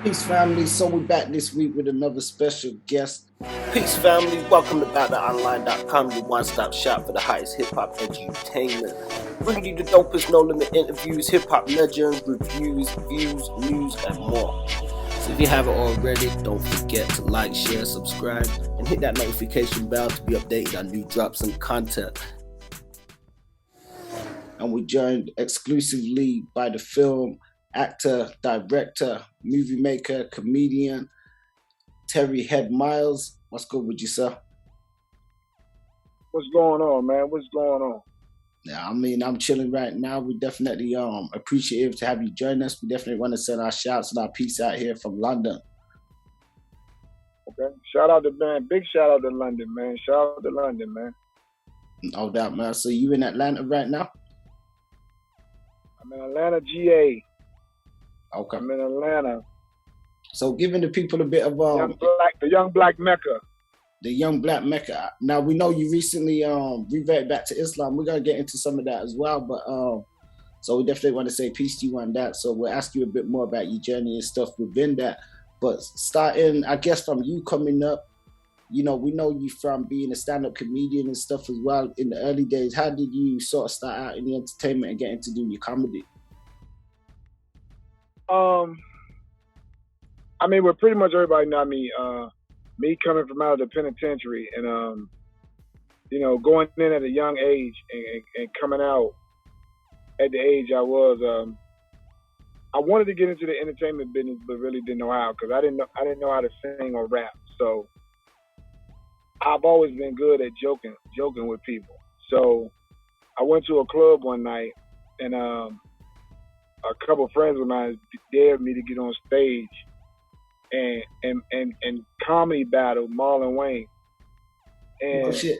Peace, family. So we're back this week with another special guest. Peace, family. Welcome to BattleOnline.com, your one-stop shop for the highest hip-hop edutainment. Bringing you the dopest no-limit interviews, hip-hop legends, reviews, views, news, and more. So if you haven't already, don't forget to like, share, subscribe, and hit that notification bell to be updated on new drops and content. And we're joined exclusively by the film actor, director, movie maker, comedian, Terry Head Miles. What's good with you, sir? What's going on, man? What's going on? Yeah, I mean, I'm chilling right now. We definitely appreciative to have you join us. We definitely want to send our shouts and our peace out here from London. Okay. Shout out to man. Big shout out to London, man. Shout out to London, man. No doubt, man. So you in Atlanta right now? I'm in Atlanta, GA. Okay. I'm in Atlanta. So giving the people a bit of the young black Mecca. The young black Mecca. Now we know you recently reverted back to Islam. We're gonna get into some of that as well, but so we definitely want to say peace to you on that. So we'll ask you a bit more about your journey and stuff within that. But starting, I guess, from you coming up, you know, we know you from being a stand-up comedian and stuff as well in the early days. How did you sort of start out in the entertainment and get into doing your comedy? I mean, well, pretty much everybody know me. Me coming from out of the penitentiary and you know, going in at a young age and coming out at the age I was. I wanted to get into the entertainment business, but really didn't know how because I didn't know how to sing or rap. So I've always been good at joking with people. So I went to a club one night, and a couple of friends of mine dared me to get on stage and comedy battle Marlon Wayne. And Oh shit!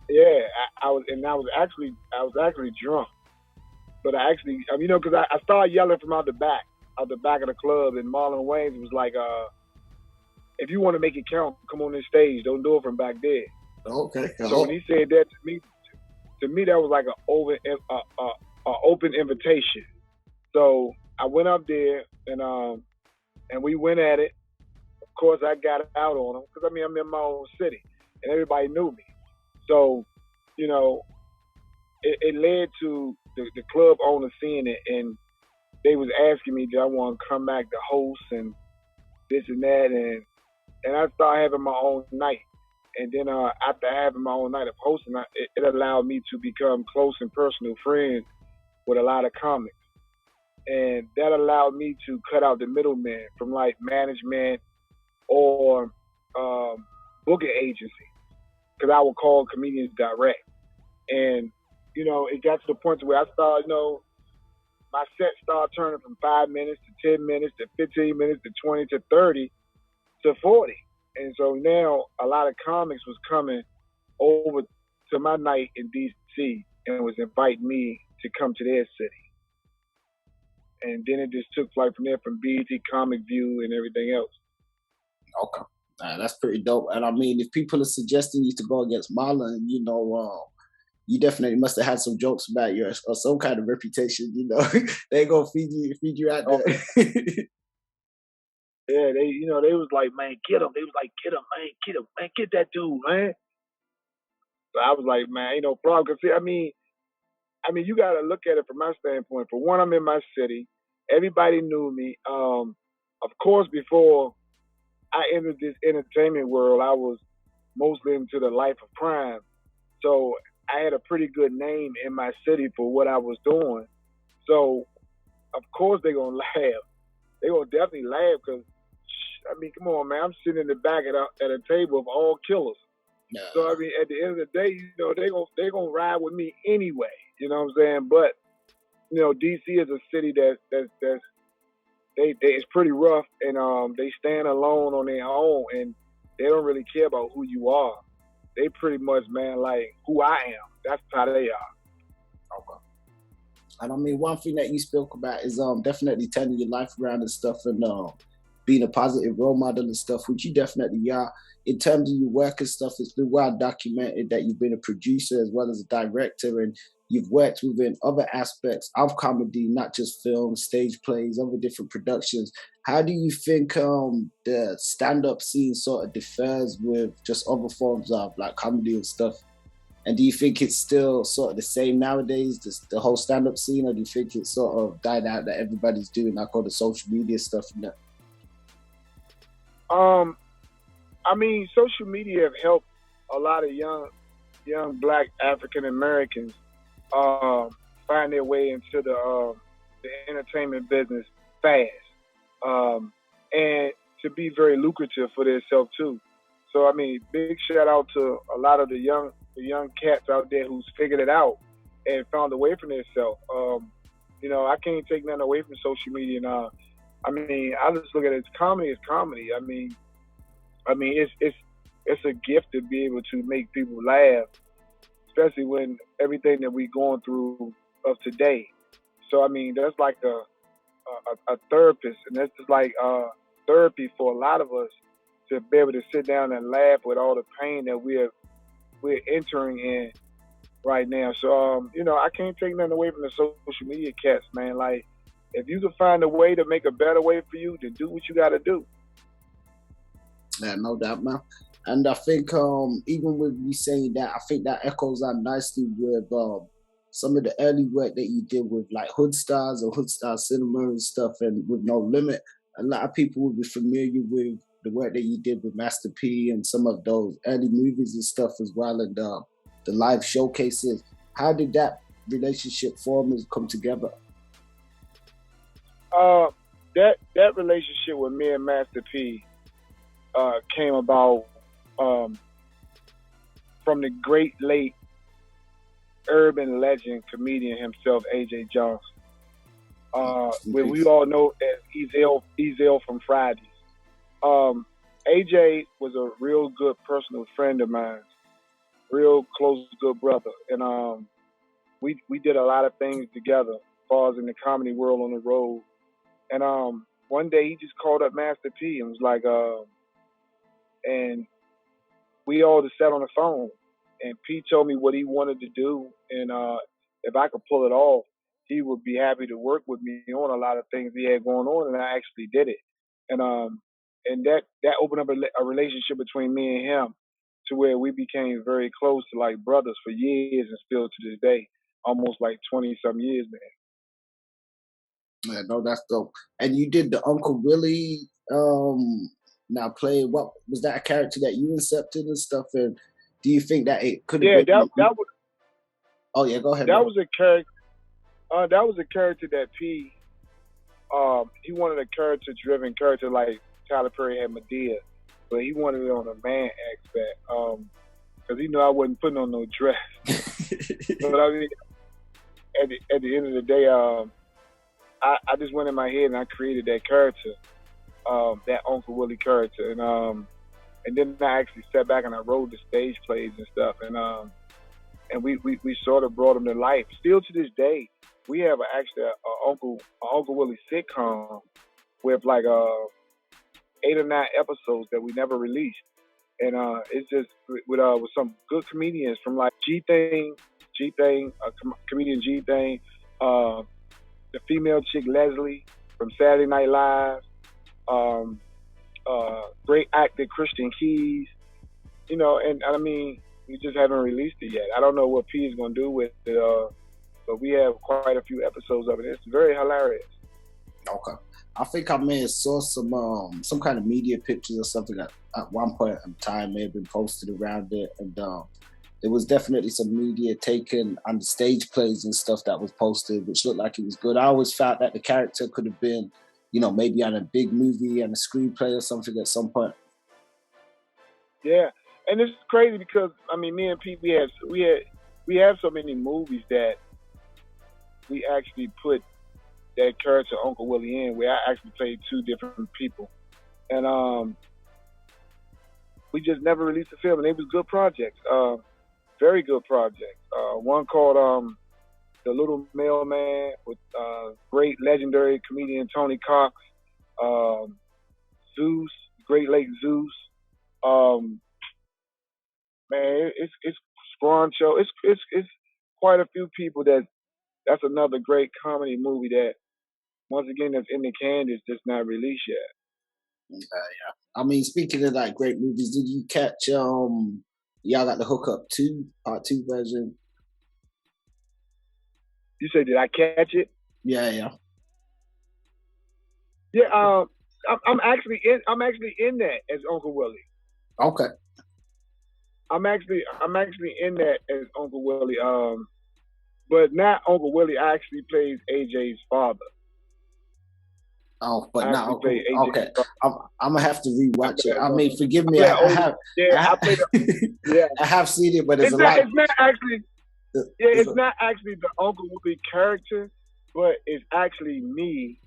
yeah, I was actually drunk, but I actually, you know, because I started yelling from out the back of the club, and Marlon Wayans was like, if you want to make it count, come on this stage. Don't do it from back there. Okay. So when he said that to me that was like an open invitation. So I went up there and we went at it. Of course, I got out on him because I mean I'm in my own city and everybody knew me. So you know, it led to the club owner seeing it, and they was asking me, did I want to come back to host and this and that, and I started having my own night. And then after having my own night of hosting, it allowed me to become close and personal friends with a lot of comics. And that allowed me to cut out the middleman from like management or booking agency, because I would call comedians direct. And, you know, it got to the point where I started, you know, my set started turning from 5 minutes to 10 minutes to 15 minutes to 20 to 30 to 40. And so now a lot of comics was coming over to my night in DC and was inviting me to come to their city. And then it just took flight from there, from BET, Comic View, and everything else. Okay. That's pretty dope. And I mean, if people are suggesting you to go against Marlon, you know, you definitely must have had some jokes about you or some kind of reputation. You know, they gonna feed you out there. Okay. Yeah, they was like, man, get him. They was like, get him, man, get that dude, man. So I was like, man, ain't no problem. Cause see, I mean, you gotta look at it from my standpoint. For one, I'm in my city. Everybody knew me. Of course, before I entered this entertainment world, I was mostly into the life of crime. So I had a pretty good name in my city for what I was doing. So of course they're gonna laugh. They're gonna definitely laugh because, I mean, come on, man. I'm sitting in the back at a table of all killers. No. So I mean, at the end of the day, you know, they gonna ride with me anyway. You know what I'm saying? But you know, DC is a city that's it's pretty rough, and they stand alone on their own, and they don't really care about who you are. They pretty much, man, like who I am. That's how they are. Okay. And I mean, one thing that you spoke about is definitely turning your life around and stuff, and being a positive role model and stuff, which you definitely are. In terms of your work and stuff, it's been well documented that you've been a producer as well as a director, and you've worked within other aspects of comedy, not just film, stage plays, other different productions. How do you think the stand-up scene sort of differs with just other forms of like comedy and stuff? And do you think it's still sort of the same nowadays, the whole stand-up scene, or do you think it's sort of died out that everybody's doing like all the social media stuff and that? I mean, social media have helped a lot of young Black African Americans find their way into the entertainment business fast, and to be very lucrative for themselves too. So I mean, big shout out to a lot of the young cats out there who's figured it out and found a way for themselves. You know, I can't take nothing away from social media now. I mean, I just look at it as comedy is comedy. I mean, it's a gift to be able to make people laugh, especially when everything that we're going through of today. So I mean, that's like a therapist, and that's just like therapy for a lot of us to be able to sit down and laugh with all the pain that we're entering in right now. So you know, I can't take nothing away from the social media cats, man. Like, if you can find a way to make a better way for you, then do what you got to do. Yeah, no doubt, man. And I think even with you saying that, I think that echoes out nicely with some of the early work that you did with like Hoodstars or Hoodstars Cinema and stuff, and with No Limit. A lot of people will be familiar with the work that you did with Master P and some of those early movies and stuff as well, and the live showcases. How did that relationship form and come together? That relationship with me and Master P came about from the great late urban legend comedian himself, AJ Johnson, where we all know as Ezel from Fridays. AJ was a real good personal friend of mine, real close, good brother, and we did a lot of things together, as far as in the comedy world on the road. And one day he just called up Master P and was like, and we all just sat on the phone, and P told me what he wanted to do, and if I could pull it off, he would be happy to work with me on a lot of things he had going on, and I actually did it. And that opened up a relationship between me and him to where we became very close to like brothers for years, and still to this day, almost like 20-some years, man. Yeah, no, that's dope. And you did the Uncle Willie now play. What was that, a character that you incepted and stuff? And do you think that it could have been? That was. Oh yeah, go ahead. That was a character. That was a character that P. He wanted a character-driven character like Tyler Perry had Medea, but he wanted it on a man aspect. Because he knew I wasn't putting on no dress. But I mean, at the end of the day, I just went in my head and I created that character, that Uncle Willie character, and then I actually sat back and I wrote the stage plays and stuff, and we sort of brought them to life. Still to this day, we have actually a Uncle Willie sitcom with like 8 or 9 episodes that we never released, and it's just with some good comedians from like G-Thing, comedian G-Thing, the female chick Leslie from Saturday Night Live, great actor Christian Keys, you know, and I mean, we just haven't released it yet. I don't know what P is going to do with it, but we have quite a few episodes of it. It's very hilarious. Okay. I think I may have saw some kind of media pictures or something at one point in time may have been posted around it, and there was definitely some media taken on the stage plays and stuff that was posted, which looked like it was good. I always felt that the character could have been, you know, maybe on a big movie and a screenplay or something at some point. Yeah, and it's crazy because I mean, me and Pete, we have so many movies that we actually put that character Uncle Willie in, where I actually played 2 different people, and we just never released the film, and they was good projects. Very good project. One called The Little Mailman with great legendary comedian Tony Cox, Zeus, Great Lake Zeus. Man, it's Scruncho. It's quite a few people that's another great comedy movie that once again that's in the can is just not released yet. Yeah. I mean, speaking of like great movies, did you catch y'all got the Hookup 2, part 2 version? You say, did I catch it? Yeah. Yeah, I'm actually in that as Uncle Willie. Okay. I'm actually in that as Uncle Willie. But not Uncle Willie. I actually plays AJ's father. Oh, but not Uncle. Okay, I'm gonna have to rewatch it. I mean, forgive me. I have seen it, but it's not actually the Uncle Willie character, but it's actually me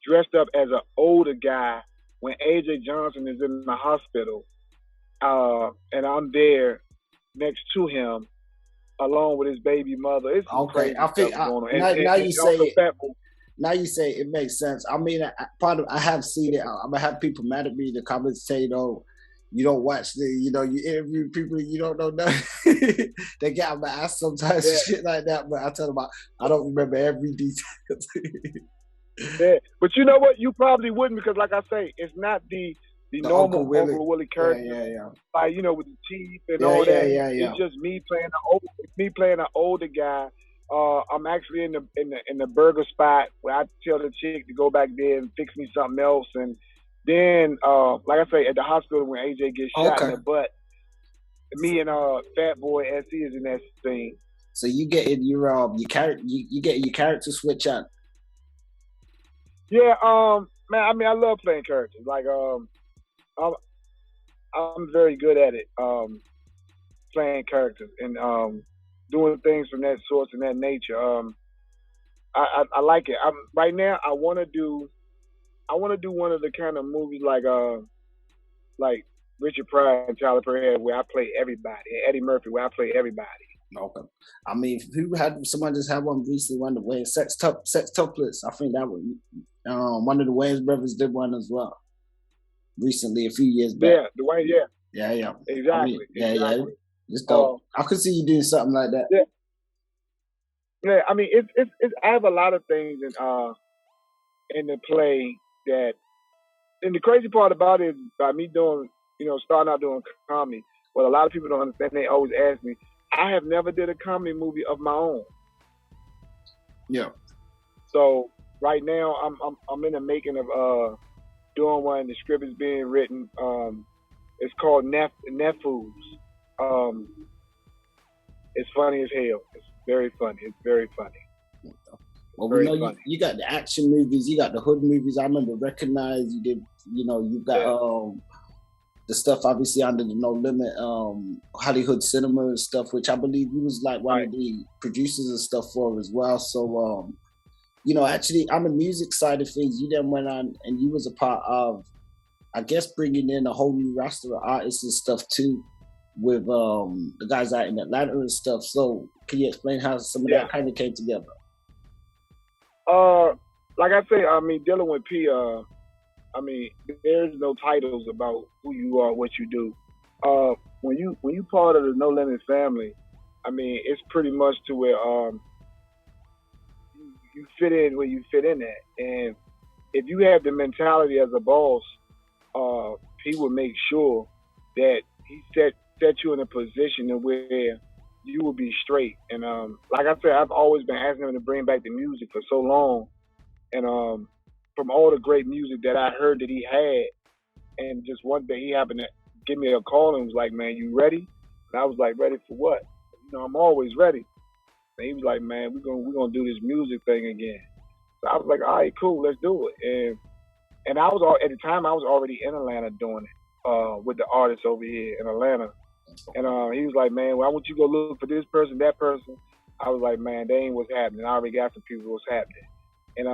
dressed up as an older guy when AJ Johnson is in the hospital, and I'm there next to him along with his baby mother. It's okay. I think now you say it makes sense. I mean, I have seen it. I'm gonna have people mad at me in the comments saying, "Oh, you don't watch you interview people you don't know nothing." They get on my ass sometimes and shit like that. But I tell them I don't remember every detail. Yeah, but you know what? You probably wouldn't because, like I say, it's not the normal Uncle Willie character. Yeah. Like with the teeth and all that. Yeah. It's just me playing an older guy. I'm actually in the burger spot where I tell the chick to go back there and fix me something else, and then like I say, at the hospital when AJ gets shot in the butt, me and Fat Boy SC is in that scene. So you get in your character, you get your character switch out. Yeah, man. I mean, I love playing characters. Like, I'm very good at it, playing characters and doing things from that source and that nature. I like it. Right now. I want to do one of the kind of movies like Richard Pryor and Tyler Perry where I play everybody, and Eddie Murphy where I play everybody. Okay. I mean, someone just had one recently, one of the Wayans Sextuplets. I think that one. One of the Wayans brothers did one as well recently, a few years back. Yeah, the Wayans. Yeah. Exactly. I mean, yeah. It's dope. I could see you doing something like that. Yeah. I mean, it's. I have a lot of things in the play that, and the crazy part about it is by me doing, starting out doing comedy. What a lot of people don't understand, they always ask me, I have never did a comedy movie of my own. Yeah. So right now I'm in the making of doing one. The script is being written. It's called Nefus. It's funny as hell. It's very funny. Well, we know you got the action movies, you got the hood movies. I remember Recognize. You did, you got the stuff obviously under the No Limit, Hollywood Cinema and stuff, which I believe you was like one of the producers and stuff for as well. So, actually on the music side of things, you then went on and you was a part of, I guess, bringing in a whole new roster of artists and stuff too, with the guys out in Atlanta and stuff. So can you explain how some of that kind of came together? Like I say, I mean, dealing with P, I mean, there's no titles about who you are, what you do. When you part of the No Limit family, I mean, it's pretty much to where you fit in where you fit in at. And if you have the mentality as a boss, he will make sure that he set you in a position where you will be straight. And like I said, I've always been asking him to bring back the music for so long. And from all the great music that I heard that he had, and just one day he happened to give me a call and was like, "Man, you ready?" And I was like, "Ready for what?" I'm always ready. And he was like, "Man, we're gonna do this music thing again." So I was like, "All right, cool, let's do it." And I was at the time I was already in Atlanta doing it with the artists over here in Atlanta. And he was like, "Man, well, I want you to go look for this person, that person." I was like, "Man, they ain't what's happening. I already got some people what's happening." And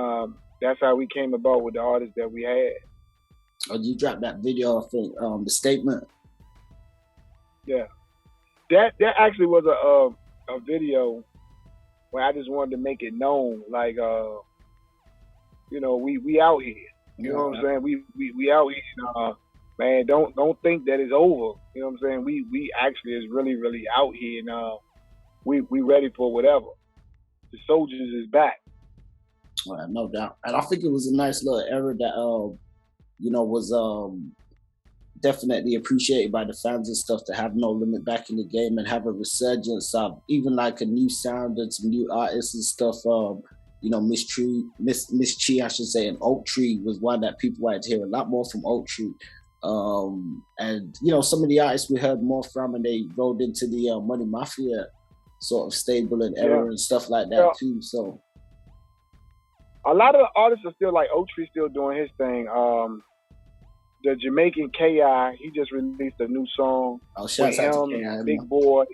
that's how we came about with the artists that we had. Oh, you dropped that video, I think, the statement. Yeah, that actually was a video where I just wanted to make it known, like, we out here. You know what I'm saying? We out here. Man, don't think that it's over. You know what I'm saying? We actually is really, really out here. we ready for whatever. The soldiers is back. No doubt. And I think it was a nice little era that was definitely appreciated by the fans and stuff, to have No Limit back in the game and have a resurgence of even like a new sound and some new artists and stuff. Miss Chi, I should say, and Oak Tree was one that people wanted to hear a lot more from Oak Tree. And some of the artists we heard more from, and they rolled into the Money Mafia sort of stable and era and stuff like that too. So a lot of the artists are still like Oak Tree, still doing his thing. The Jamaican K.I., he just released a new song with him, Big Boy.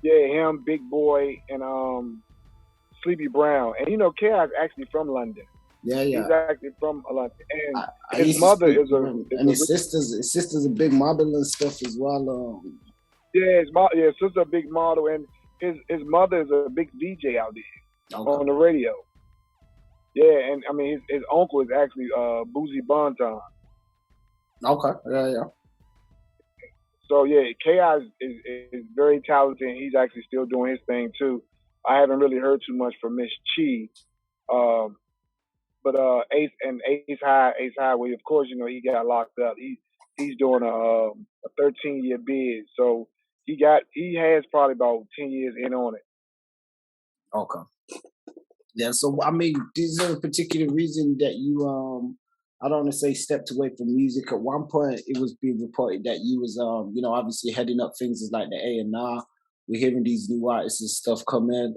Yeah, him, Big Boy, and Sleepy Brown. And K.I. is actually from London. Yeah. He's actually from London. And his mother is his sister's a big model and stuff as well. His sister's a big model, and his mother is a big DJ out there on the radio. Yeah, and I mean his uncle is actually Boozy Bonton. Okay. Yeah. So yeah, K.I. is very talented, and he's actually still doing his thing too. I haven't really heard too much from Miss Chi, but Ace Highway, of course, he got locked up. He's doing a 13-year bid, so he has probably about 10 years in on it. Okay. Yeah. So I mean, is there a particular reason that you I don't want to say stepped away from music? At one point, it was being reported that you was, obviously heading up things as like the A&R. We're hearing these new artists and stuff come in.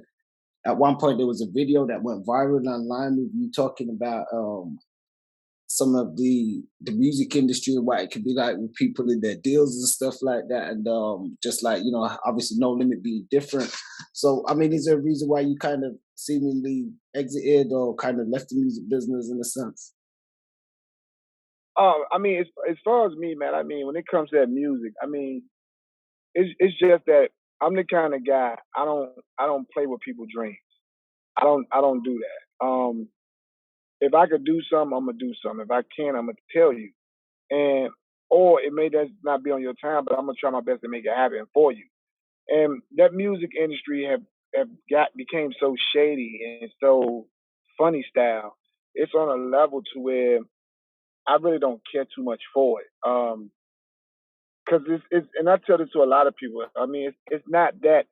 At one point, there was a video that went viral online with you talking about some of the music industry and what it could be like with people in their deals and stuff like that. And just like, obviously No Limit being different. So, I mean, is there a reason why you kind of seemingly exited or kind of left the music business in a sense? I mean, as far as me, man, I mean, when it comes to that music, I mean, it's just that I'm the kind of guy, I don't play with people's dreams. I don't do that. If I could do something, I'm gonna do something. If I can, I'm gonna tell you. Or it may just not be on your time, but I'm gonna try my best to make it happen for you. And that music industry became so shady and so funny style. It's on a level to where I really don't care too much for it. Cause and I tell this to a lot of people. I mean, it's not that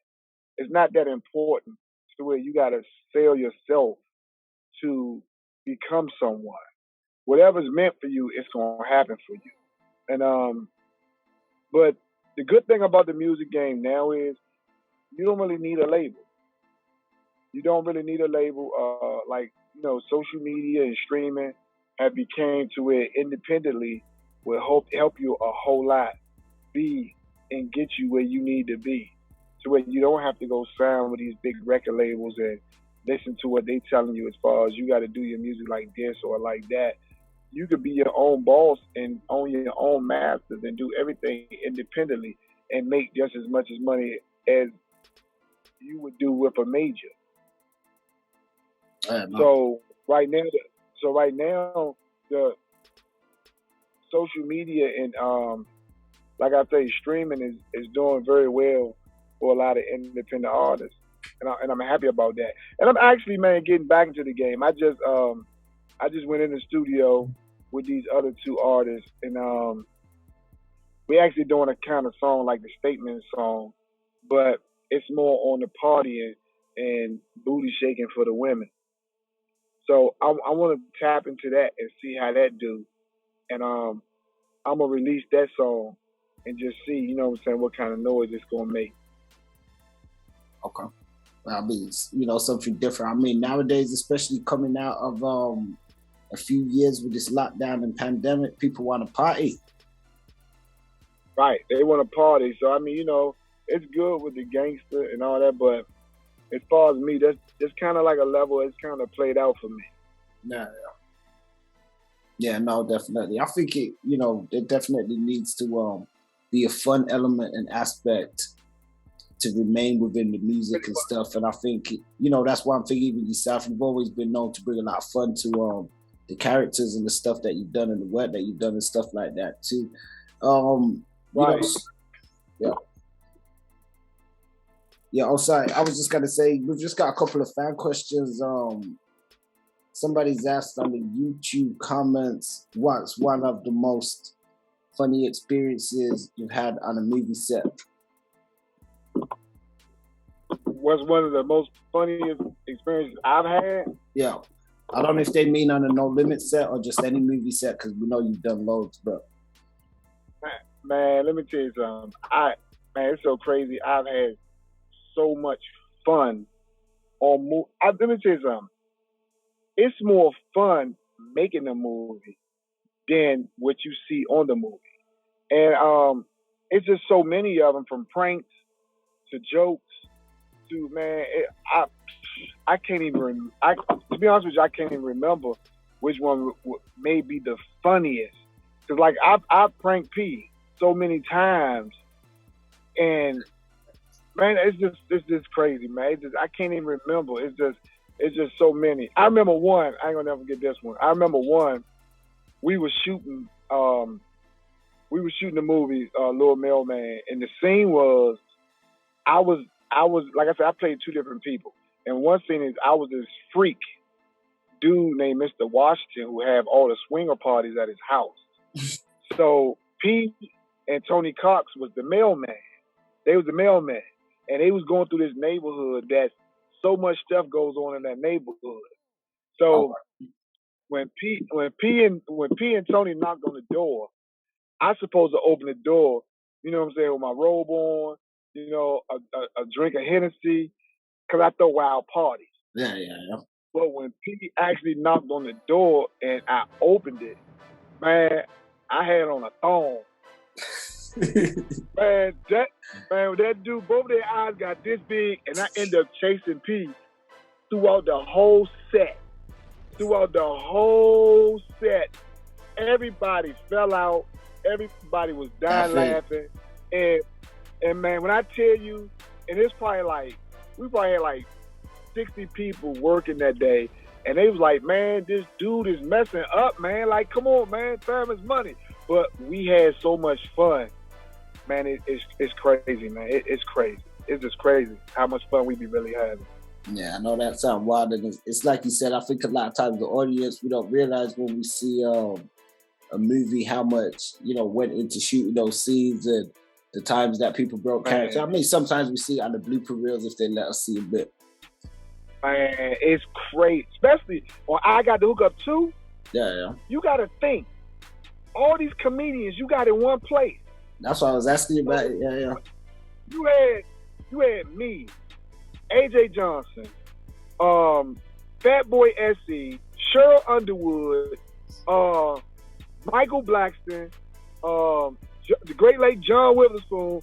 important to where you gotta sell yourself to become someone. Whatever's meant for you, it's gonna happen for you. And but the good thing about the music game now is you don't really need a label. You don't really need a label. Social media and streaming have became to where independently will help you a whole lot and get you where you need to be, to where you don't have to go sign with these big record labels and listen to what they telling you as far as you got to do your music like this or like that. You could be your own boss and own your own masters and do everything independently and make just as much as money as you would do with a major. So right now, the social media and like I say, streaming is doing very well for a lot of independent artists, and I'm happy about that. And I'm actually, man, getting back into the game. I just went in the studio with these other two artists, and we actually doing a kind of song like the Statement song, but it's more on the partying and booty shaking for the women. So I want to tap into that and see how that do, and I'm gonna release that song and just see, what kind of noise it's gonna make. Okay. I mean, something different. I mean, nowadays, especially coming out of a few years with this lockdown and pandemic, people want to party. Right, they want to party. So I mean, it's good with the gangster and all that, but as far as me, that's kind of like a level. It's kind of played out for me. Yeah, no, definitely. I think it definitely needs to be a fun element and aspect to remain within the music and stuff. And I think, that's one thing, even yourself, you've always been known to bring a lot of fun to the characters and the stuff that you've done and the work that you've done and stuff like that too. Yeah, oh, sorry. I was just gonna say we've just got a couple of fan questions. Somebody's asked on the YouTube comments, what's one of the most funny experiences you've had on a movie set? What's one of the most funniest experiences I've had? Yeah. I don't know if they mean on a No Limit set or just any movie set, because we know you've done loads, but Man, let me tell you something. Man, it's so crazy. I've had so much fun on let me tell you something. It's more fun making a movie than what you see on the movie. And it's just so many of them, from pranks to jokes to, man, I can't even, to be honest with you, I can't even remember which one may be the funniest. Because, like, I've pranked P so many times, and, man, it's just crazy, man. I can't even remember. It's just so many. I remember one. I ain't gonna never forget this one. I remember one. We were shooting the movie Little Mailman, and the scene was I was like I said, I played two different people, and one scene is I was this freak dude named Mr. Washington who have all the swinger parties at his house. So Pete and Tony Cox was the mailman. They was the mailman, and they was going through this neighborhood that so much stuff goes on in that neighborhood. So when P and Tony knocked on the door, I supposed to open the door, you know what I'm saying, with my robe on, you know, a drink of Hennessy, because I throw wild parties. Yeah. But when P actually knocked on the door and I opened it, man, I had on a thong. man, that dude, both their eyes got this big, and I ended up chasing P throughout the whole set. Everybody fell out. Everybody was dying laughing. And man, when I tell you, and it's probably like, we probably had like 60 people working that day, and they was like, man, this dude is messing up, man. Like, come on, man, time is money. But we had so much fun. Man, it's crazy, man. It's crazy. It's just crazy how much fun we be really having. Yeah, I know that sounds wild. And it's like you said, I think a lot of times the audience, we don't realize when we see a movie how much, you know, went into shooting those scenes and the times that people broke character. I mean, sometimes we see it on the blooper reels if they let us see a bit. Man, it's crazy. Especially when I Got the Hook Up too. Yeah. You got to think. All these comedians you got in one place. That's what I was asking you about. Yeah. You had me, AJ Johnson, Fat Boy SE, Cheryl Underwood, Michael Blackston, the Great Lake John Witherspoon.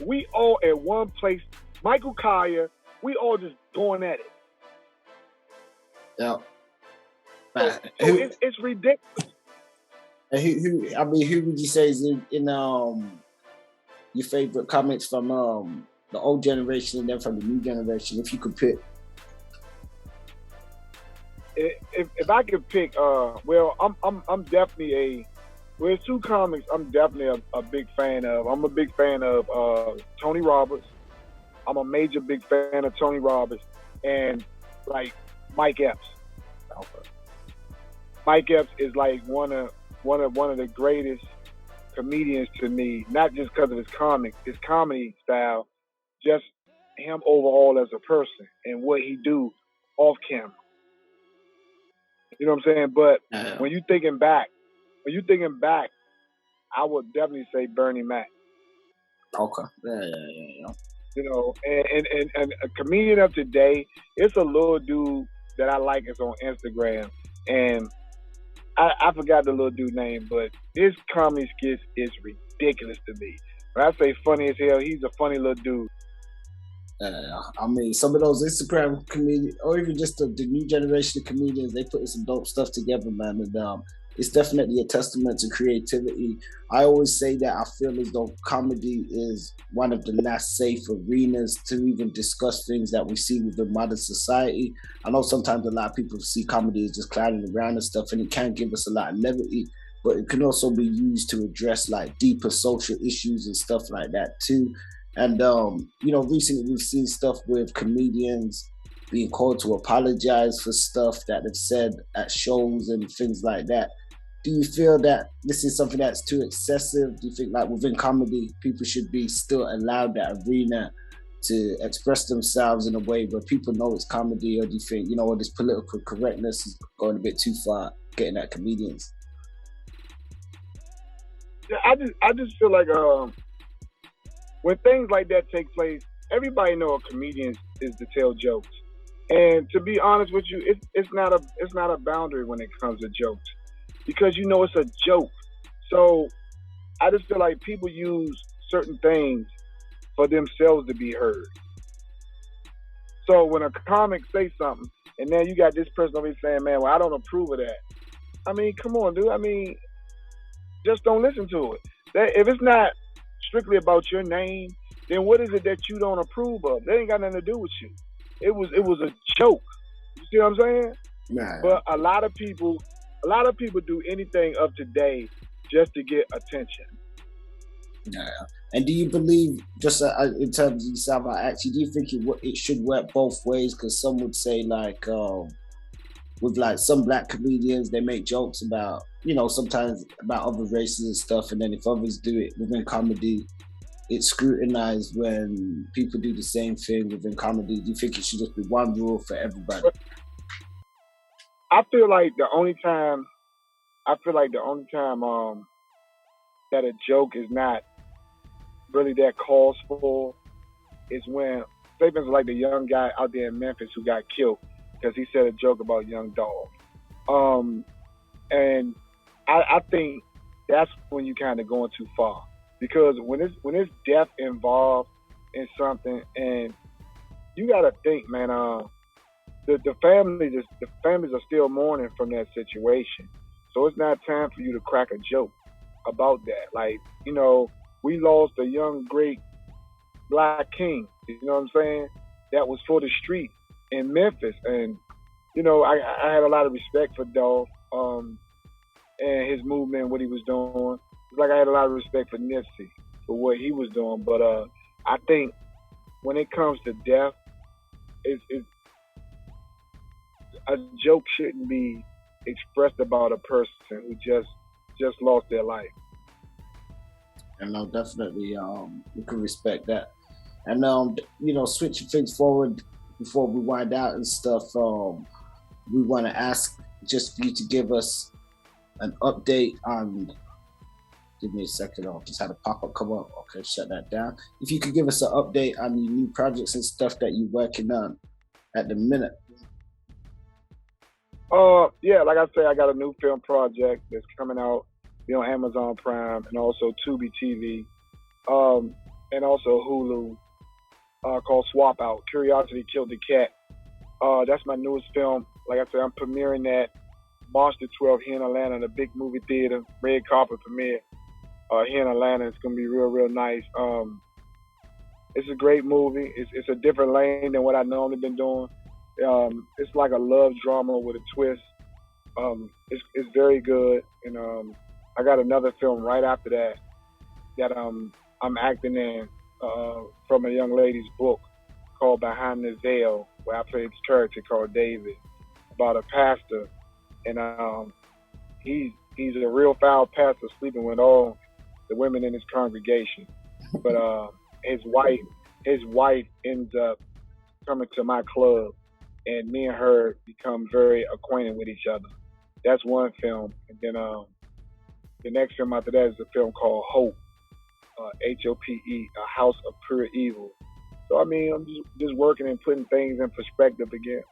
We all at one place. Michael Collier. We all just going at it. Yeah. So it's ridiculous. And who would you say is in your favorite comics from the old generation and then from the new generation, if you could pick? If I could pick, well, I'm definitely there's two comics I'm definitely a big fan of. I'm a big fan of Tony Robbins. I'm a major big fan of Tony Robbins, and like Mike Epps. Okay. Mike Epps is like one of the greatest comedians to me, not just because of his comedy style, just him overall as a person and what he do off camera. You know what I'm saying? But when you thinking back, I would definitely say Bernie Mac. Okay. Yeah. You know, and a comedian of today, it's a little dude that I like is on Instagram, and I forgot the little dude's name, but his comedy skits is ridiculous to me. When I say funny as hell, he's a funny little dude. I mean, some of those Instagram comedians, or even just the new generation of comedians, they put some dope stuff together, man. And it's definitely a testament to creativity. I always say that I feel as though comedy is one of the last safe arenas to even discuss things that we see within modern society. I know sometimes a lot of people see comedy as just clowning around and stuff, and it can give us a lot of levity, but it can also be used to address like deeper social issues and stuff like that too. And recently we've seen stuff with comedians being called to apologize for stuff that they've said at shows and things like that. Do you feel that this is something that's too excessive? Do you think, like, within comedy, people should be still allowed that arena to express themselves in a way where people know it's comedy? Or do you think, this political correctness is going a bit too far, getting at comedians? Yeah, I just feel like when things like that take place, everybody know a comedian is to tell jokes. And to be honest with you, it's not a boundary when it comes to jokes, because it's a joke. So I just feel like people use certain things for themselves to be heard. So when a comic says something, and then you got this person over here saying, "Man, well, I don't approve of that." I mean, come on, dude. I mean, just don't listen to it. If it's not strictly about your name, then what is it that you don't approve of? That ain't got nothing to do with you. It was a joke. You see what I'm saying? Nah. But a lot of people do anything of today just to get attention. Yeah. And do you believe, just in terms of yourself, actually, do you think it should work both ways? Because some would say, like, with like some black comedians, they make jokes about, sometimes about other races and stuff, and then if others do it within comedy, it's scrutinized when people do the same thing within comedy. Do you think it should just be one rule for everybody? I feel like the only time that a joke is not really that calls for is when, say for instance, like the young guy out there in Memphis who got killed because he said a joke about young dog. And I think that's when you kind of going too far, because when it's death involved in something, and you got to think, man, the families are still mourning from that situation, so it's not time for you to crack a joke about that. Like, we lost a young great black king. You know what I'm saying? That was for the street in Memphis, and I had a lot of respect for Dolph and his movement, what he was doing. It's like I had a lot of respect for Nipsey for what he was doing, but I think when it comes to death, it's a joke shouldn't be expressed about a person who just lost their life. And no, definitely, we can respect that. And switching things forward before we wind out and stuff, we want to ask just for you to give us an update on. Give me a second. I just had a pop-up come up. Okay, shut that down. If you could give us an update on your new projects and stuff that you're working on at the minute. Yeah, like I say, I got a new film project that's coming out, on Amazon Prime and also Tubi TV, and also Hulu, called Swap Out. Curiosity Killed the Cat. That's my newest film. Like I said, I'm premiering that March the 12th here in Atlanta in a big movie theater, red carpet premiere here in Atlanta. It's gonna be real, real nice. It's a great movie. It's a different lane than what I normally been doing. It's like a love drama with a twist. It's very good, and I got another film right after that I'm acting in from a young lady's book called Behind the Veil, where I play this character called David, about a pastor, and he's a real foul pastor sleeping with all the women in his congregation, but his wife ends up coming to my club, and me and her become very acquainted with each other. That's one film, and then the next film after that is a film called Hope, H-O-P-E, A House of Pure Evil. So I mean, I'm just working and putting things in perspective again.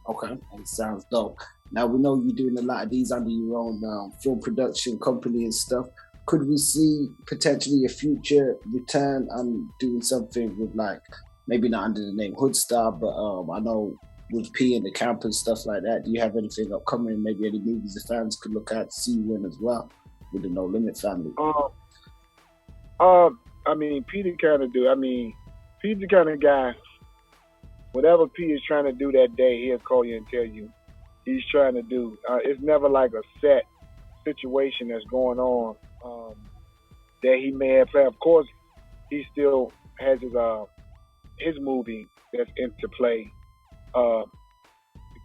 Okay, that sounds dope. Now we know you're doing a lot of these under your own film production company and stuff. Could we see potentially a future return on doing something with, like, maybe not under the name Hoodstar, but I know with P and the camp and stuff like that? Do you have anything upcoming? Maybe any movies the fans could look at to see you in as well with the No Limit family? I mean, P the kind of dude. I mean, P's the kind of guy. Whatever P is trying to do that day, he'll call you and tell you he's trying to do. It's never like a set situation that's going on that he may have planned. Of course, he still has his movie that's into play, the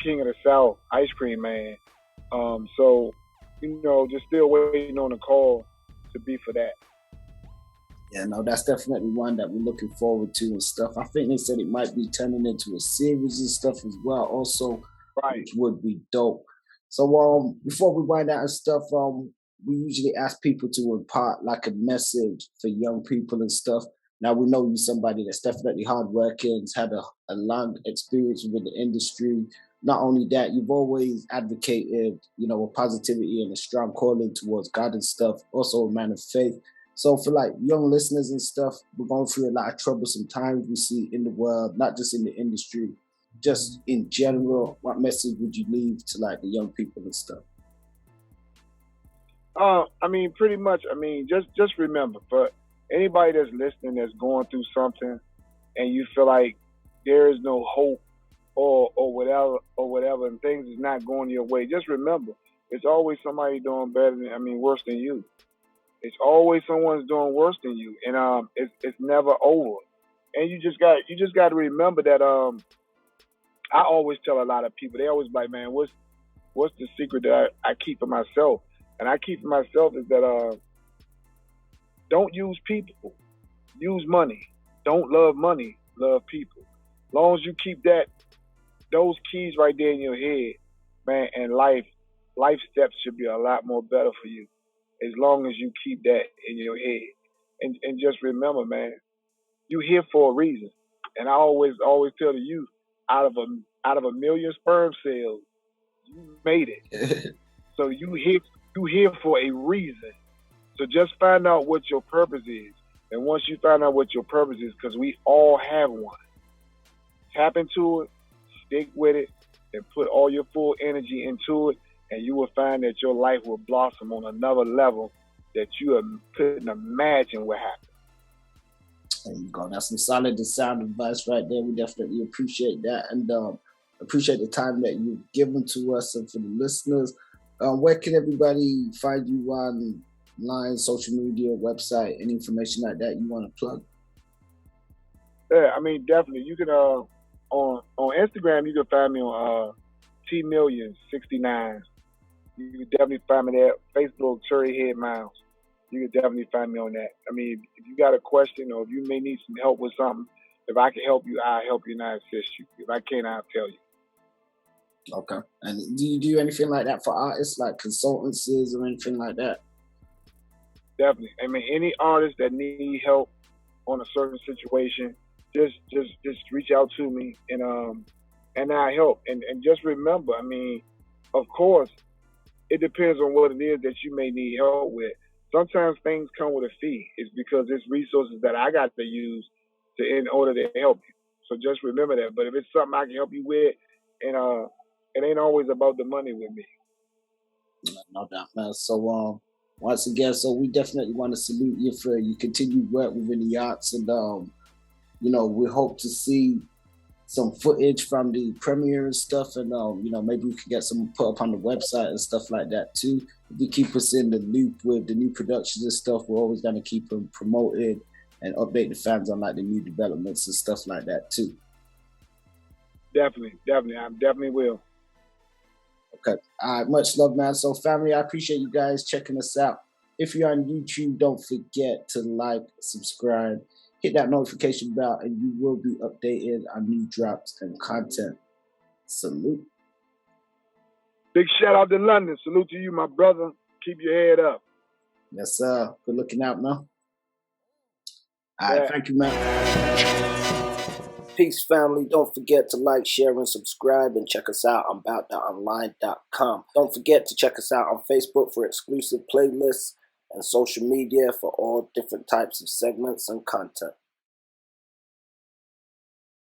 King of the South, Ice Cream Man. So, just still waiting on a call to be for that. Yeah, no, that's definitely one that we're looking forward to and stuff. I think they said it might be turning into a series and stuff as well, also, Right. which would be dope. So, before we wind out and stuff, we usually ask people to impart like a message for young people and stuff. Now we know you're somebody that's definitely hardworking, has had a long experience with the industry. Not only that, you've always advocated, a positivity and a strong calling towards God and stuff. Also a man of faith. So for like young listeners and stuff, we're going through a lot of troublesome times we see in the world, not just in the industry, just in general. What message would you leave to like the young people and stuff? Pretty much. Just remember, for anybody that's listening that's going through something, and you feel like there is no hope or whatever, and things is not going your way, just remember, it's always somebody doing better worse than you. It's always someone's doing worse than you, and it's never over. And you just got to remember that. I always tell a lot of people, they always be like, man, what's the secret that I keep for myself? And I keep for myself is that don't use people, use money. Don't love money, love people. As long as you keep those keys right there in your head, man, and life steps should be a lot more better for you, as long as you keep that in your head. And just remember, man, you here for a reason. And I always tell the youth, out of a million sperm cells, you made it. So you here for a reason. So just find out what your purpose is. And once you find out what your purpose is, because we all have one, tap into it, stick with it, and put all your full energy into it, and you will find that your life will blossom on another level that you couldn't imagine what happened. There you go. That's some solid and sound advice right there. We definitely appreciate that, and appreciate the time that you've given to us and for the listeners. Where can everybody find you online, social media, website, any information like that you want to plug? Yeah, definitely. You can on Instagram, you can find me on T-Millions69. You can definitely find me there. Facebook, Cherry Head Miles. You can definitely find me on that. If you got a question or if you may need some help with something, if I can help you, I'll help you and I'll assist you. If I can't, I'll tell you. Okay. And do you do anything like that for artists, like consultancies or anything like that? Definitely. Any artist that need help on a certain situation, just reach out to me and I help. And just remember, of course, it depends on what it is that you may need help with. Sometimes things come with a fee. It's because it's resources that I got to use in order to help you. So just remember that. But if it's something I can help you with, and it ain't always about the money with me. No doubt, man. So once again, so we definitely want to salute you for your continued work within the arts, and we hope to see some footage from the premiere and stuff, and maybe we can get some put up on the website and stuff like that too. If you keep us in the loop with the new productions and stuff, we're always going to keep them promoted and update the fans on like the new developments and stuff like that too. Definitely, I definitely will. Okay. All right. Much love, man. So, family, I appreciate you guys checking us out. If you're on YouTube, don't forget to like, subscribe, hit that notification bell, and you will be updated on new drops and content. Salute. Big shout out to London. Salute to you, my brother. Keep your head up. Yes, sir. Good looking out, man. All right. Thank you, man. Peace, family. Don't forget to like, share, and subscribe, and check us out on aboutthatonline.com. Don't forget to check us out on Facebook for exclusive playlists and social media for all different types of segments and content.